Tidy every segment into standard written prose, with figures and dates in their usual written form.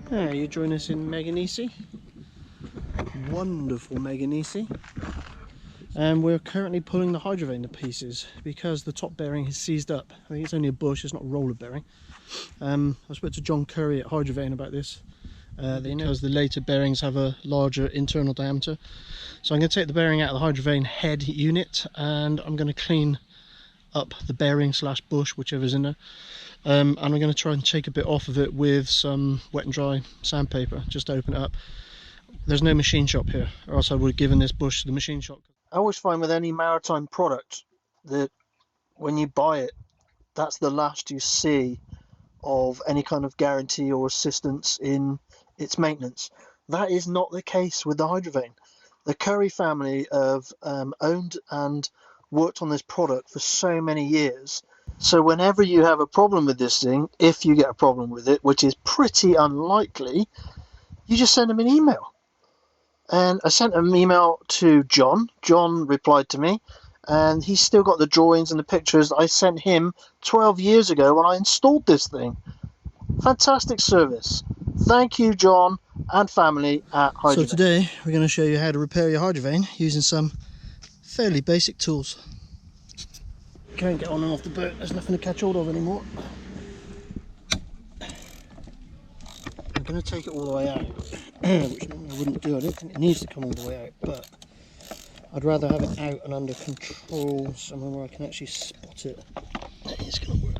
Yeah, you join us in Meganese. Wonderful Meganese. And we're currently pulling the HYDROVANE to pieces because the top bearing has seized up. I think it's only a bush, it's not a roller bearing. I spoke to John Curry at HYDROVANE about this. Because the later bearings have a larger internal diameter. So I'm going to take the bearing out of the HYDROVANE head unit and I'm going to clean up the bearing slash bush, whichever's in there. And I'm going to try and take a bit off of it with some wet and dry sandpaper, just to open it up. There's no machine shop here, or else I would have given this bush to the machine shop. I always find with any maritime product that when you buy it, that's the last you see of any kind of guarantee or assistance in its maintenance. That is not the case with the HYDROVANE. The Curry family have owned and worked on this product for so many years. So whenever you have a problem with this thing, if you get a problem with it, which is pretty unlikely, you just send them an email. And I sent an email to John. John replied to me, and he's still got the drawings and the pictures I sent him 12 years ago when I installed this thing. Fantastic service. Thank you, John and family at HYDROVANE. So today we're going to show you how to repair your HYDROVANE using some fairly basic tools. Can't get on and off the boat, there's nothing to catch hold of anymore. I'm going to take it all the way out, which normally I wouldn't do. I don't think it needs to come all the way out, but I'd rather have it out and under control, somewhere where I can actually spot it. That is going to work.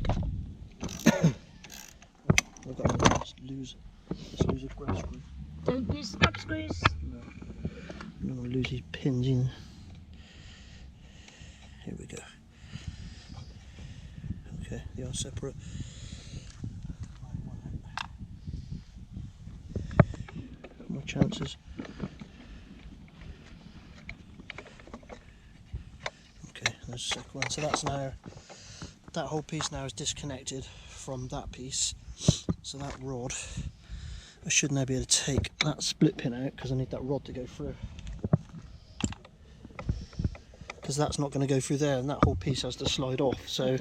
I've got to lose a grab screw. Don't use the grab screws. No. I don't want to lose these pins in. Here we go. Okay, they are separate. More chances. Okay, there's the second one. So that's now, that whole piece now is disconnected from that piece. So that rod, I should now be able to take that split pin out because I need that rod to go through. Because that's not going to go through there and that whole piece has to slide off, so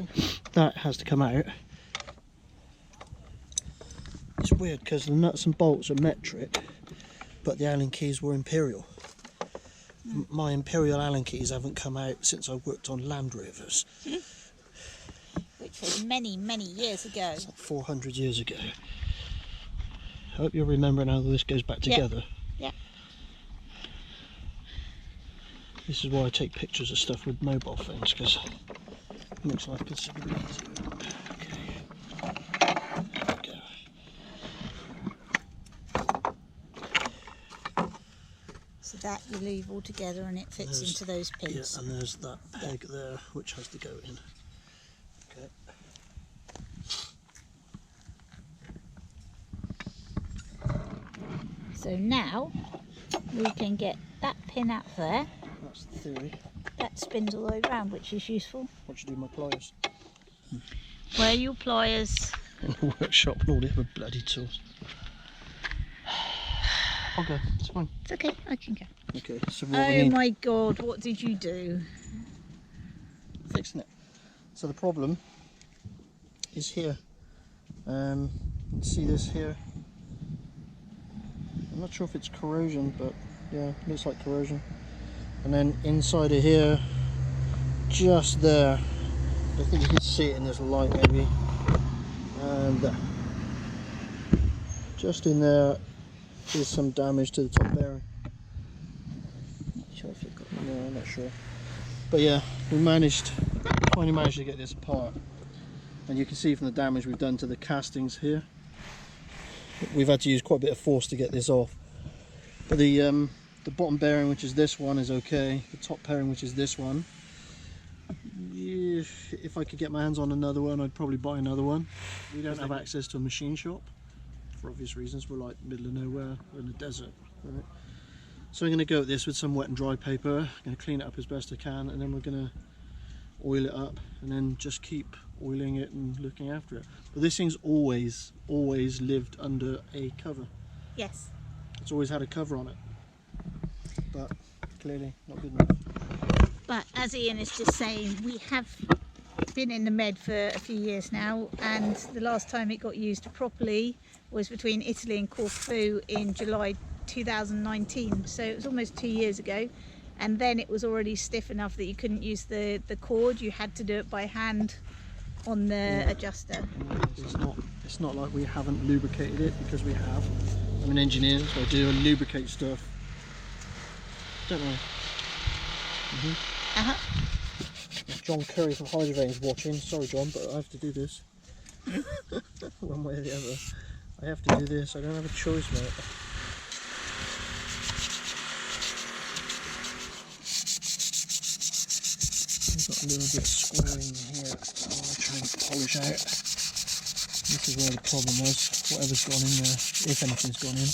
that has to come out. It's weird because the nuts and bolts are metric, but the Allen keys were imperial. My imperial Allen keys haven't come out since I worked on Land Rovers. Which was many, many years ago. It's like 400 years ago. I hope you're remembering how this goes back together. Yeah. This is why I take pictures of stuff with mobile phones, because it makes life considerably easier. Okay, there we go. So that you leave all together and it fits into those pins. Yeah, and there's that peg there which has to go in. Okay. So now we can get that pin out there. That's the theory. That spins all the way around, which is useful. What you do with my pliers? Where are your pliers? In the workshop and all the other bloody tools. Okay, it's fine. It's okay, I can go. Okay, so what we Oh need... my god, what did you do? Fixing it. So the problem is here. You can see this here. I'm not sure if it's corrosion, but yeah, looks like corrosion. And then inside of here, just there, I think you can see it in this light maybe, and there. Just in there is some damage to the top bearing. No, I'm not sure. But yeah, we finally managed to get this apart. And you can see from the damage we've done to the castings here, we've had to use quite a bit of force to get this off. But the bottom bearing, which is this one, is okay. The top bearing, which is this one, if I could get my hands on another one, I'd probably buy another one. We don't have access to a machine shop for obvious reasons. We're like middle of nowhere, we're in the desert, right? So I'm going to go at this with some wet and dry paper. I'm going to clean it up as best I can, and then we're going to oil it up, and then just keep oiling it and looking after it. But this thing's always lived under a cover. Yes. It's always had a cover on it, but clearly not good enough. But as Ian is just saying, we have been in the Med for a few years now, and the last time it got used properly was between Italy and Corfu in July 2019, so it was almost 2 years ago. And then it was already stiff enough that you couldn't use the cord, you had to do it by hand on the adjuster. It's not like we haven't lubricated it, because we have. I'm an engineer, so I do lubricate stuff. Don't know. John Curry from HYDROVANE is watching. Sorry, John, but I have to do this. One way or the other. I have to do this. I don't have a choice, mate. I've got a little bit of scoring here. I'll try and polish out. This is where the problem was. Whatever's gone in there, if anything's gone in.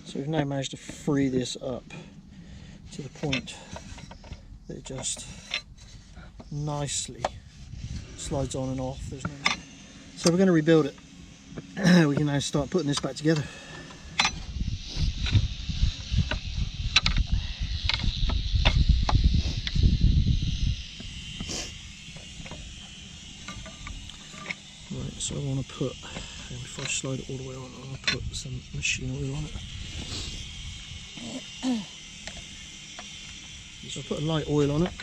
So we've now managed to free this up to the point that it just nicely slides on and off. So we're going to rebuild it. We can now start putting this back together. Right, so I want to put, before I slide it all the way on, I want to put some machine oil on it. So I put a light oil on it,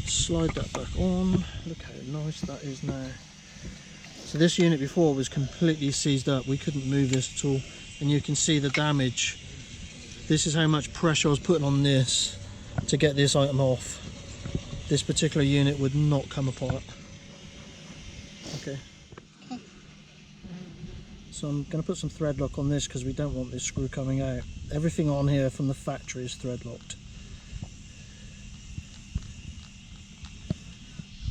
slide that back on. Look how nice that is now. So this unit before was completely seized up, we couldn't move this at all, and you can see the damage. This is how much pressure I was putting on this to get this item off. This particular unit would not come apart. Okay. So I'm going to put some thread lock on this because we don't want this screw coming out. Everything on here from the factory is thread locked.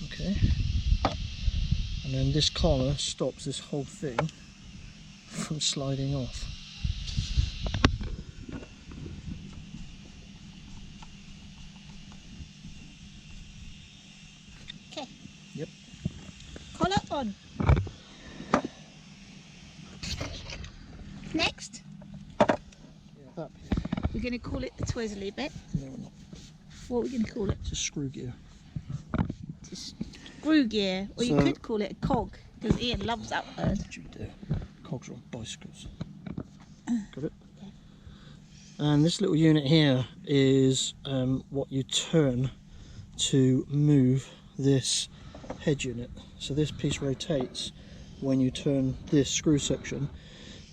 Okay. And then this collar stops this whole thing from sliding off. Okay. Yep. Collar on. Next, That we're going to call it the twizzly bit. no, we're not. What are we going to call it? It's a screw gear. It's a screw gear, or you So- could call it a cog, because Ian loves that word. What you do? Cogs are on bicycles. Got it? And this little unit here is what you turn to move this head unit. So this piece rotates when you turn this screw section,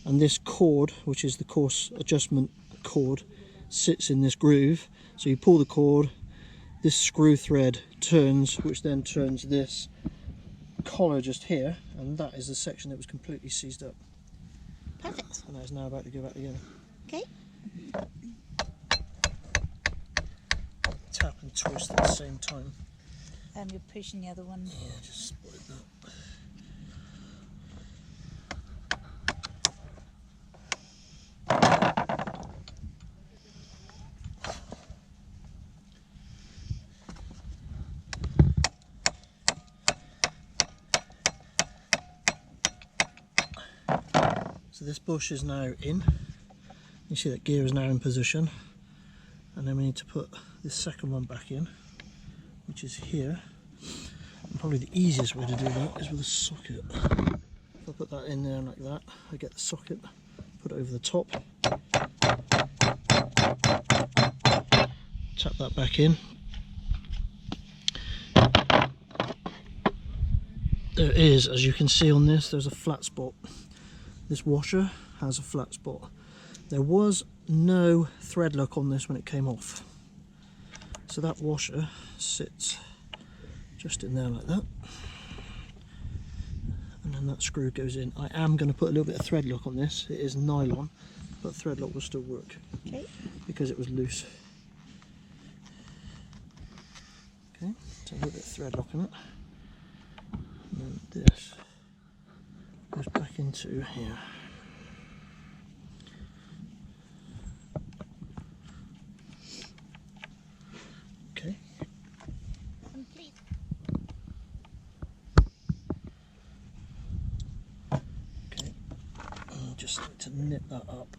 and this cord, which is the coarse adjustment cord, sits in this groove. So you pull the cord, this screw thread turns, which then turns this collar just here, and that is the section that was completely seized up. Perfect. And that is now about to go back together. Okay. Tap and twist at the same time. You're pushing the other one. Yeah, just split that. So this bush is now in. You see that gear is now in position, and then we need to put this second one back in, which is here. And probably the easiest way to do that is with a socket. If I put that in there like that, I get the socket, put it over the top, tap that back in. There is, as you can see on this, there's a flat spot. This washer has a flat spot. There was no thread lock on this when it came off. So that washer sits just in there like that. And then that screw goes in. I am going to put a little bit of thread lock on this. It is nylon, but thread lock will still work. Okay. Because it was loose. Okay, so a little bit of thread lock in it. And then this goes back into here. Okay. Complete. Okay. I'll just need to knit that up.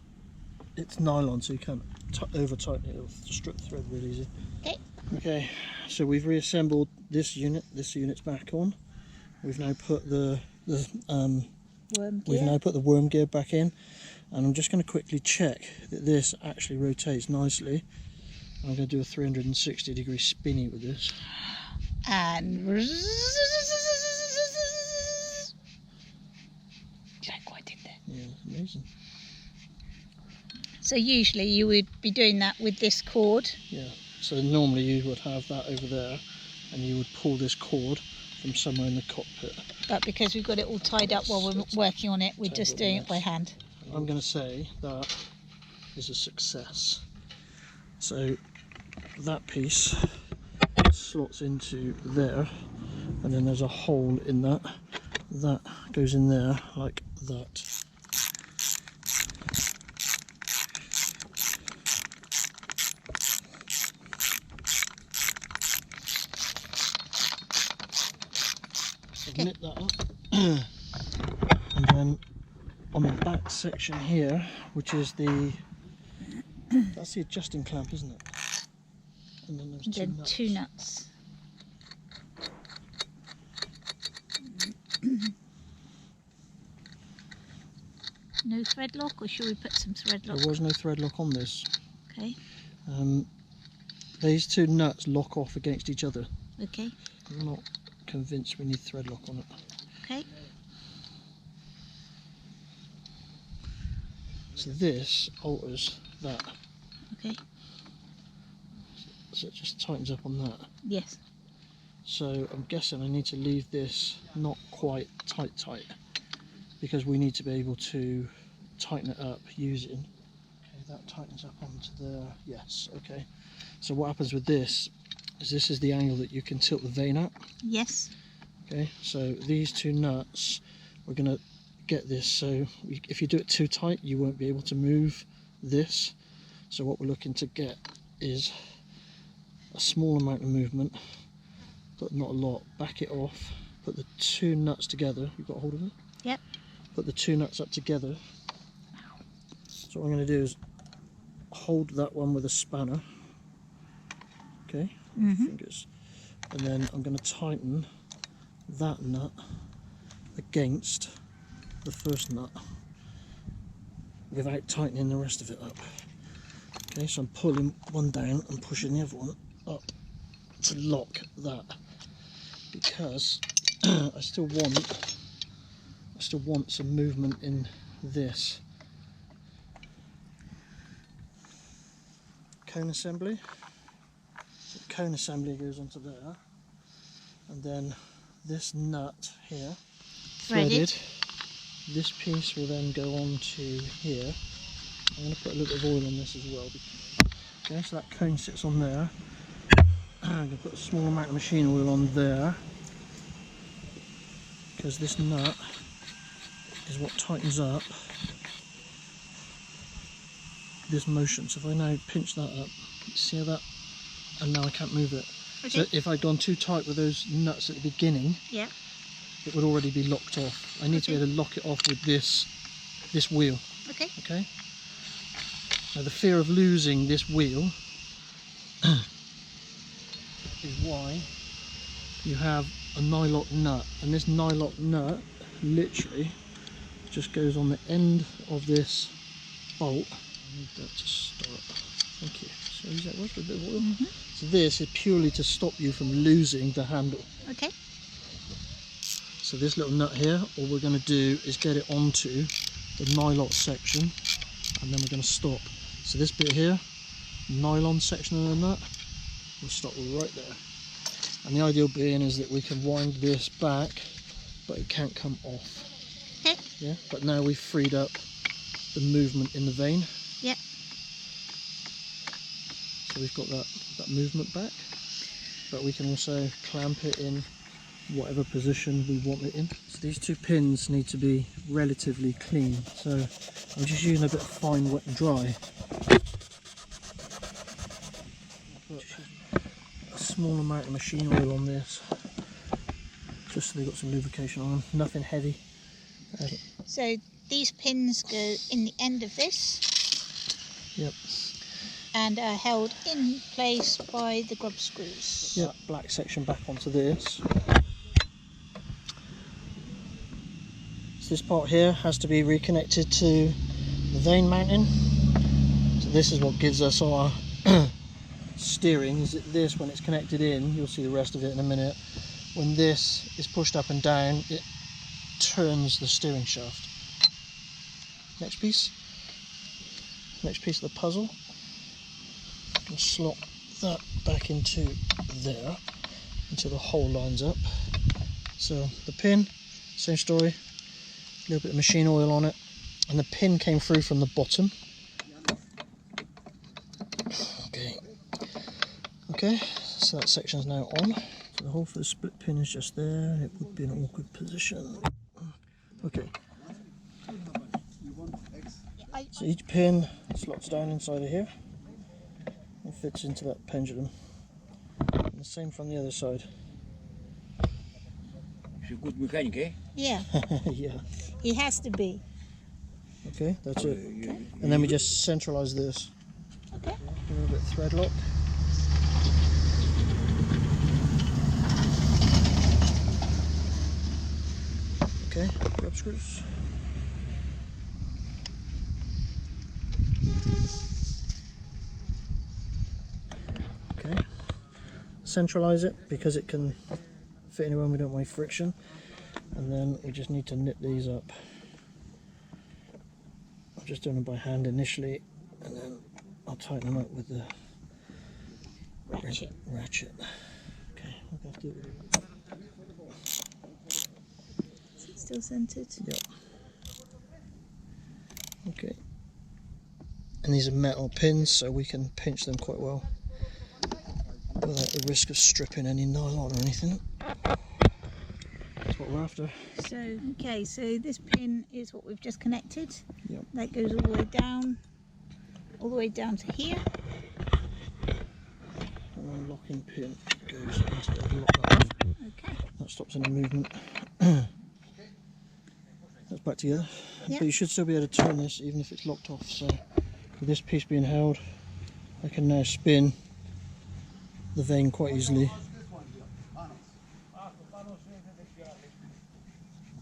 It's nylon, so you can't over tighten it, it'll strip the thread really easy. Okay. Okay, so we've reassembled this unit. This unit's back on. We've now put the worm gear back in, and I'm just going to quickly check that this actually rotates nicely. I'm going to do a 360-degree spinny with this. And you don't quite did there. Yeah, that's amazing. So usually you would be doing that with this cord. Yeah, so normally you would have that over there, and you would pull this cord from somewhere in the cockpit. But because we've got it all tied up while we're working on it, we're just doing it by hand. I'm going to say that is a success. So that piece slots into there, and then there's a hole in that. That goes in there like that. Okay. Knit that up. And then on the back section here, which is that's the adjusting clamp, isn't it? And then there's two nuts. No thread lock, or should we put some thread lock? There was no thread lock on this. Okay. These two nuts lock off against each other. Okay. I'm not convinced we need thread lock on it. Okay. So this alters that. Okay. So it just tightens up on that. Yes. So I'm guessing I need to leave this not quite tight, because we need to be able to tighten it up using. Okay, that tightens up onto there. Yes. Okay. So what happens with this is the angle that you can tilt the vane at. Yes. Okay. So these two nuts, we're going to get this. So if you do it too tight, you won't be able to move this. So what we're looking to get is a small amount of movement, but not a lot. Back it off. Put the two nuts together. You've got a hold of it? Yep. Put the two nuts up together. So what I'm going to do is hold that one with a spanner. Okay. Fingers. And then I'm going to tighten that nut against the first nut without tightening the rest of it up. Okay, so I'm pulling one down and pushing the other one up to lock that, because I still want some movement in this. Cone assembly. So cone assembly goes onto there, and then this nut here threaded. This piece will then go on to here. I'm going to put a little bit of oil on this as well. Okay, so that cone sits on there. I'm going to put a small amount of machine oil on there, because this nut is what tightens up this motion. So if I now pinch that up, you see that? And now I can't move it. Okay. So if I'd gone too tight with those nuts at the beginning, yeah, it would already be locked off. I need to be able to lock it off with this wheel. Okay. Okay. Now the fear of losing this wheel is why you have a nylock nut, and this nylock nut literally just goes on the end of this bolt. I need that to start. Thank you. So use that with a bit of oil. So this is purely to stop you from losing the handle. Okay. So this little nut here, all we're going to do is get it onto the nylock section, and then we're going to stop. So this bit here, nylon section of the nut, will stop right there. And the ideal being is that we can wind this back, but it can't come off. Okay. Yeah. But now we've freed up the movement in the vane. Yep. So we've got that movement back, but we can also clamp it in whatever position we want it in. So these two pins need to be relatively clean. So I'm just using a bit of fine wet and dry. Put a small amount of machine oil on this, just so they've got some lubrication on them. Nothing heavy. So these pins go in the end of this. Yep. And are held in place by the grub screws. Yep. Black section back onto this. So this part here has to be reconnected to the vane mounting. So this is what gives us our steering. Is it this, when it's connected in, you'll see the rest of it in a minute. When this is pushed up and down, it turns the steering shaft. Next piece of the puzzle. And slot that back into there until the hole lines up. So the pin, same story, a little bit of machine oil on it, and the pin came through from the bottom. Okay, so that section's now on. So the hole for the split pin is just there. It would be in an awkward position. Okay. So each pin slots down inside of here. It fits into that pendulum. And the same from the other side. He's a good mechanic, eh? Yeah, Yeah. he has to be. Okay, that's it. And then we just centralise this. Okay. A little bit of thread lock. Okay, grub screws. Okay, centralise it because it can fit anywhere and we don't want any friction, and then we just need to knit these up. I'm just doing them by hand initially, and then I'll tighten them up with the ratchet. Okay, I'm going to have to do it. Is it still centered? Yep. Okay. And these are metal pins, so we can pinch them quite well without the risk of stripping any nylon or anything. That's what we're after. So, okay, so this pin is what we've just connected. Yep. That goes all the way down to here. And the locking pin goes into the lock that off. Okay. That stops any movement. That's back together. Yep. But you should still be able to turn this even if it's locked off. So with this piece being held, I can now spin the vane quite easily.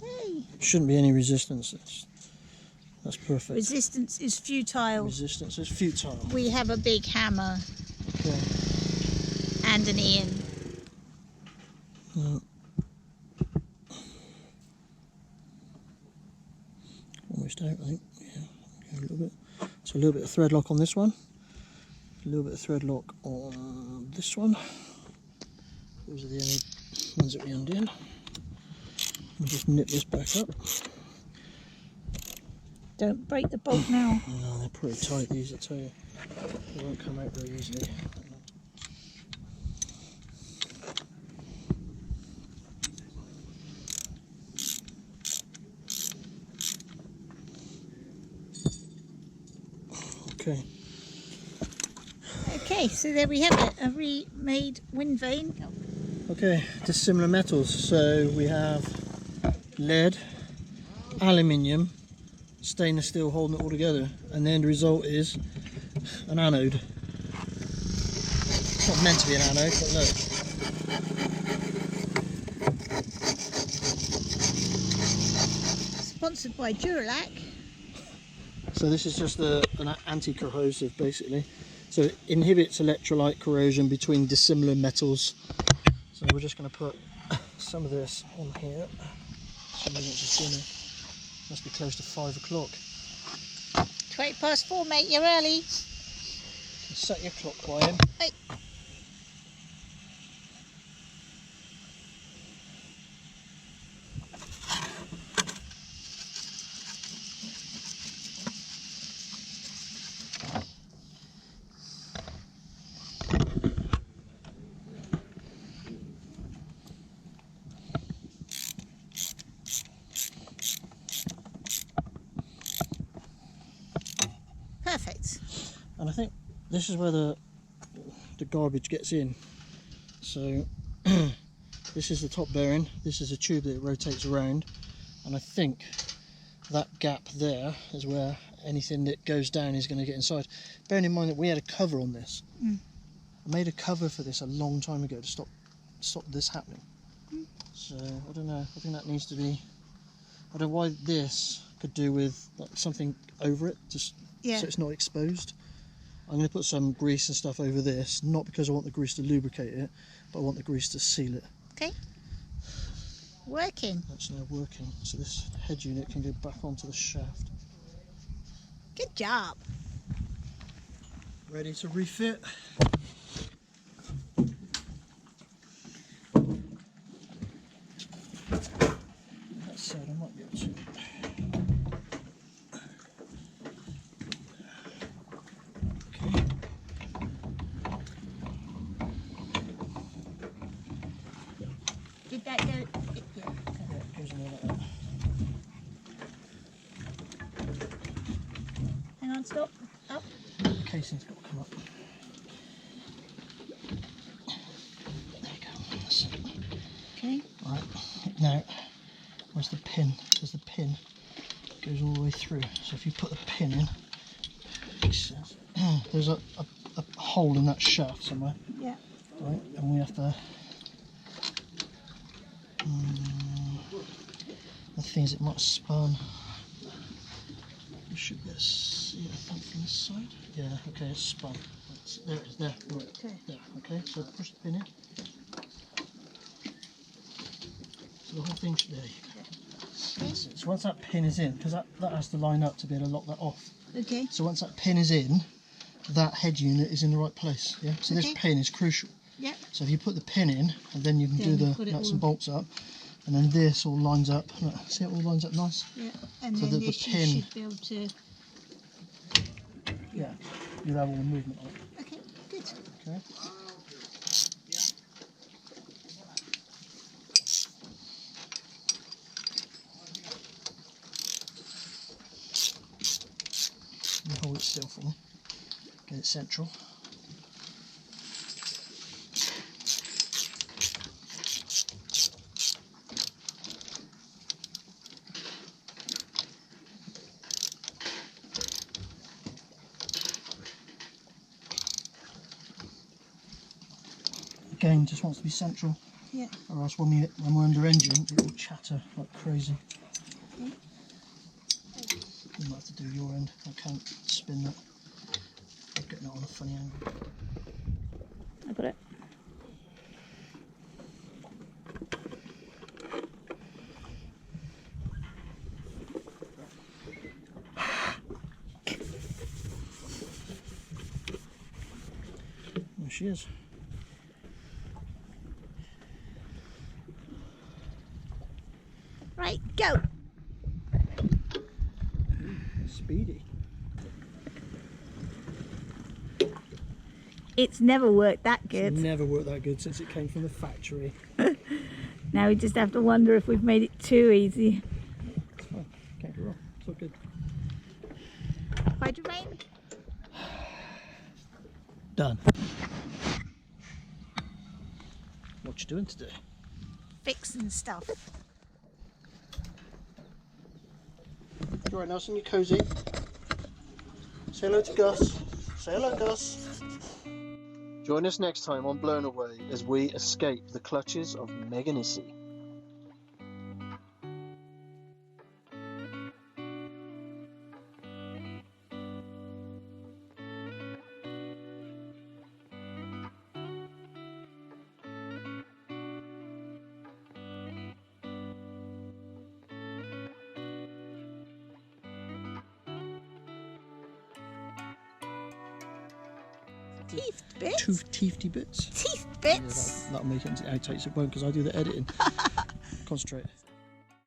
Hey. Shouldn't be any resistance. That's perfect. Resistance is futile. Resistance is futile. We have a big hammer Okay. and an Ian. Almost out, I think. Yeah, go a little bit. So a little bit of thread lock on this one. A little bit of thread lock on this one. Those are the only ones that we undid. We'll just knit this back up. Don't break the bolt now. No, they're pretty tight, these, I tell you. They won't come out very easily. Okay. Okay, so there we have it, a remade wind vane. Okay, dissimilar metals. So we have lead, aluminium, stainless steel holding it all together, and the end result is an anode. It's not meant to be an anode, but look. Sponsored by Duralac. So this is just an anti-corrosive basically. So it inhibits electrolyte corrosion between dissimilar metals. So we're just going to put some of this on here. Somebody wants a dinner. Must be close to 5 o'clock. 4:20, mate, you're early. Set your clock by him. Hey. Perfect. And I think this is where the garbage gets in. So this is the top bearing, this is a tube that it rotates around, and I think that gap there is where anything that goes down is going to get inside. Bearing in mind that we had a cover on this. I made a cover for this a long time ago to stop this happening. So I don't know, I think that needs to be, I don't know why this could do with like something over it, just so it's not exposed. I'm going to put some grease and stuff over this, not because I want the grease to lubricate it, but I want the grease to seal it. Okay. Working. That's now working, so this head unit can go back onto the shaft. Good job. Ready to refit. That side I might be able to. Okay. Did that go? Yeah. Yeah, it goes in there like that. Hang on, stop. Up. The casing's got to come up. There you go. That's it. Okay. Right, now, where's the pin? There's the pin. Goes all the way through. So if you put the pin in, there's a hole in that shaft somewhere. Yeah. Right, and we have to. The things it might have spun. You should be able to see it, I think, from this side. Yeah, okay, it's spun. There it is, there. Right, Okay. there, okay, so push the pin in. So the whole thing should, there you go. That's it. So once that pin is in, because that has to line up to be able to lock that off. Okay. So once that pin is in, that head unit is in the right place. Yeah. So this pin is crucial. Yeah. So if you put the pin in, and then you can do the nuts and bolts up, and then this all lines up. Look, see it all lines up nice. Yeah. And so then the this pin, you should be able to. yeah, you'll have all the movement on it. Okay. Good. Okay. You hold it still for me. Get it central. Again, just wants to be central. Yeah. Or else when we're under engine, it will chatter like crazy. Okay. You might have to do your end. I can't spin that. I'm getting it on a funny angle. I got it. There she is. Right, go. Speedy. It's never worked that good. It's never worked that good since it came from the factory. Now we just have to wonder if we've made it too easy. It's fine. Can't go wrong. It's all good. HYDROVANE. Done. What you doing today? Fixing stuff. You alright, Nelson? You cosy? Say hello to Gus. Say hello, Gus. Join us next time on Blown Away as we escape the clutches of Meganissy. Teethed bits. Two teethy bits. Teeth Yeah, bits. that'll make it into the outtakes. It won't because I do the editing. Concentrate.